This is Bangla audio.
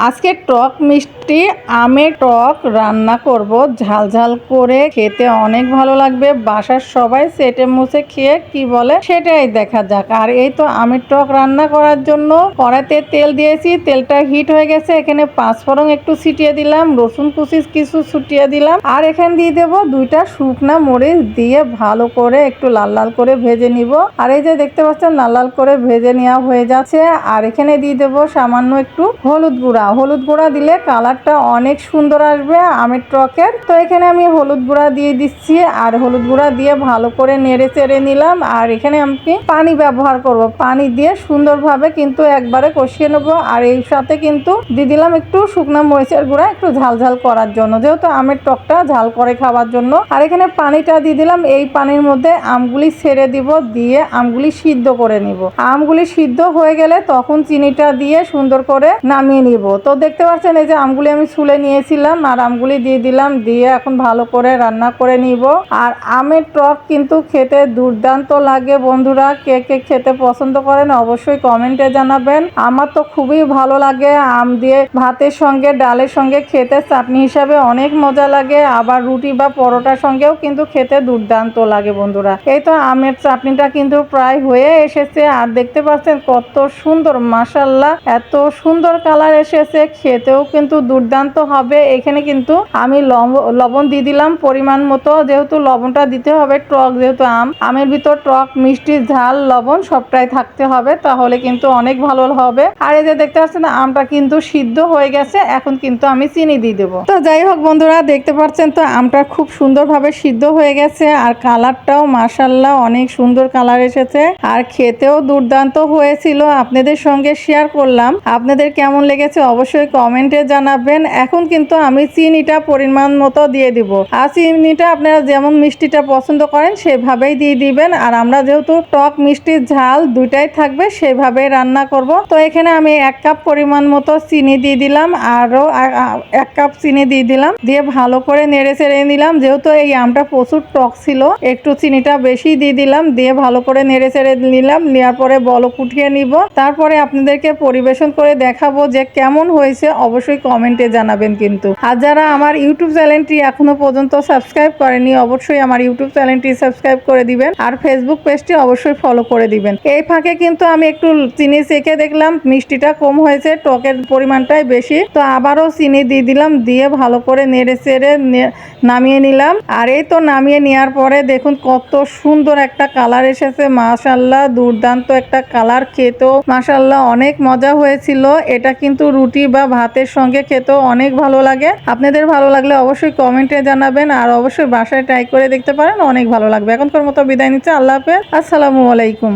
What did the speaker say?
আজকে টক মিষ্টি আমের টক রান্না করব, ঝাল ঝাল করে খেতে অনেক ভালো লাগবে। বাসার সবাই চেটে মুছে খেয়ে কি বলে সেটাই দেখা যাক। আর এই তো আমের টক রান্না করার জন্য কড়াইতে তেল দিয়েছি, তেলটা হিট হয়ে গেছে। এখানে পাঁচফোড়ন একটু ছিটিয়ে দিলাম, রসুন কুচি কিছু ছিটিয়ে দিলাম, আর এখানে দিয়ে দেবো দুইটা শুকনা মরিচ দিয়ে ভালো করে একটু লাল লাল করে ভেজে নিব। আর এই যে দেখতে পাচ্ছেন লাল লাল করে ভেজে নেওয়া হয়ে যাচ্ছে। আর এখানে দিয়ে দেবো সামান্য একটু হলুদ গুঁড়া দিলে কালারটা অনেক সুন্দর আসবে আমের টকের। তো এখানে আমি হলুদ গুঁড়া দিয়ে দিচ্ছি, আর হলুদ গুঁড়া দিয়ে ভালো করে নেড়ে চেড়ে নিলাম। আর এখানে আমি পানি ব্যবহার করব, পানি দিয়ে সুন্দরভাবে কিন্তু একবারে কষিয়ে নেব। আর এই সাথে কিন্তু দিয়ে দিলাম একটু শুকনা মরিচের গুঁড়া, একটু ঝাল ঝাল করার জন্য, যেহেতু আমের টকটা ঝাল করে খাওয়ার জন্য। আর এখানে পানিটা দিয়ে দিলাম, এই পানির মধ্যে আমগুলি ছেড়ে দিব, দিয়ে আমগুলি সিদ্ধ করে নিব। আমগুলি সিদ্ধ হয়ে গেলে তখন চিনিটা দিয়ে সুন্দর করে নামিয়ে নিব। তো দেখতে পাচ্ছেন এই যে আমগুলি আমি ছুলে নিয়েছিলাম, আর আমগুলি দিয়ে দিলাম, দিয়ে এখন ভালো করে রান্না করে নিব। আর আমের টক কিন্তু খেতে দুর্দান্ত লাগে বন্ধুরা। কে কে খেতে পছন্দ করেন অবশ্যই কমেন্টে জানাবেন। আমার তো খুবই ভালো লাগে, আম দিয়ে ভাতের সঙ্গে ডালের সঙ্গে খেতে চাটনি হিসাবে অনেক মজা লাগে। আবার রুটি বা পরোটার সঙ্গেও কিন্তু খেতে দুর্দান্ত লাগে বন্ধুরা। এই তো আমের চাটনিটা কিন্তু প্রায় হয়ে এসেছে। আর দেখতে পাচ্ছেন কত সুন্দর, মাশাআল্লাহ এত সুন্দর কালার এসেছে, খেতেও কিন্তু দুর্দান্ত হবে। এখানে কিন্তু আমি লবণ দিয়ে দিলাম পরিমাণ মতো, যেহেতু লবণটা দিতে হবে, টক যেহেতু আমের ভিতর টক মিষ্টি ঝাল লবণ সবটাই থাকতে হবে, তাহলে কিন্তু অনেক ভালো হবে। আর এই যে দেখতে পাচ্ছেন আমটা কিন্তু সিদ্ধ হয়ে গেছে, এখন কিন্তু আমি চিনি দিয়ে দেবো। তো যাই হোক বন্ধুরা, দেখতে পাচ্ছেন তো আমটা খুব সুন্দরভাবে সিদ্ধ হয়ে গেছে, আর কালারটাও মাশাআল্লাহ অনেক সুন্দর কালার এসেছে, আর খেতেও দুর্দান্ত হয়েছিল। আপনাদের সঙ্গে শেয়ার করলাম, আপনাদের কেমন লেগেছে অবশ্যই কমেন্টে জানাবেন। এখন কিন্তু আমি চিনিটা পরিমাণ মতো দিয়ে দিব, আর চিনিটা আপনারা যেমন মিষ্টিটা পছন্দ করেন সেভাবেই দিয়ে দিবেন। আর আমরা যেহেতু টক মিষ্টি ঝাল দুইটাই থাকবে সেভাবেই রান্না করব। তো এখানে আমি 1 কাপ পরিমাণ মতো চিনি দিয়ে দিলাম, আরও 1 কাপ চিনি দিয়ে দিলাম, দিয়ে ভালো করে নেড়ে চেড়ে নিলাম। যেহেতু এই আমটা প্রচুর টক ছিল, একটু চিনিটা বেশি দিয়ে দিলাম, দিয়ে ভালো করে নেড়ে চেড়ে নিলাম। নেওয়ার পরে বলক উঠিয়ে নিব, তারপরে আপনাদেরকে পরিবেশন করে দেখাবো যে কেমন হয়েছে অবশ্যই কমেন্টে জানাবেন কিন্তু। আর যারা আমার ইউটিউব চ্যানেলটি এখনো পর্যন্ত সাবস্ক্রাইব করেনি অবশ্যই আমার ইউটিউব চ্যানেলটি সাবস্ক্রাইব করে দিবেন, আর ফেসবুক পেজটি অবশ্যই ফলো করে দিবেন। এই ফাঁকে কিন্তু আমি একটু চিনি চেখে দেখলাম, মিষ্টিটা কম হয়েছে, টকের পরিমাণটাই বেশি, তো আবারও চিনি দিয়ে দিলাম, দিয়ে ভালো করে নেড়ে চেড়ে নামিয়ে নিলাম। আর এই তো নামিয়ে নেওয়ার পরে দেখুন কত সুন্দর একটা কালার এসেছে, মাশাআল্লাহ দুর্দান্ত একটা কালার, খেতেও মাশাআল্লাহ অনেক মজা হয়েছিল। এটা কিন্তু রুটি বা ভাতের সঙ্গে খেতেও অনেক ভালো লাগে। আপনাদের ভালো লাগলে অবশ্যই কমেন্টে জানাবেন, আর অবশ্যই বাসায় ট্রাই করে দেখতে পারেন, অনেক ভালো লাগবে। এখনকার মতো বিদায় নিচ্ছে, আল্লাহ হাফেজ, আসসালামু আলাইকুম।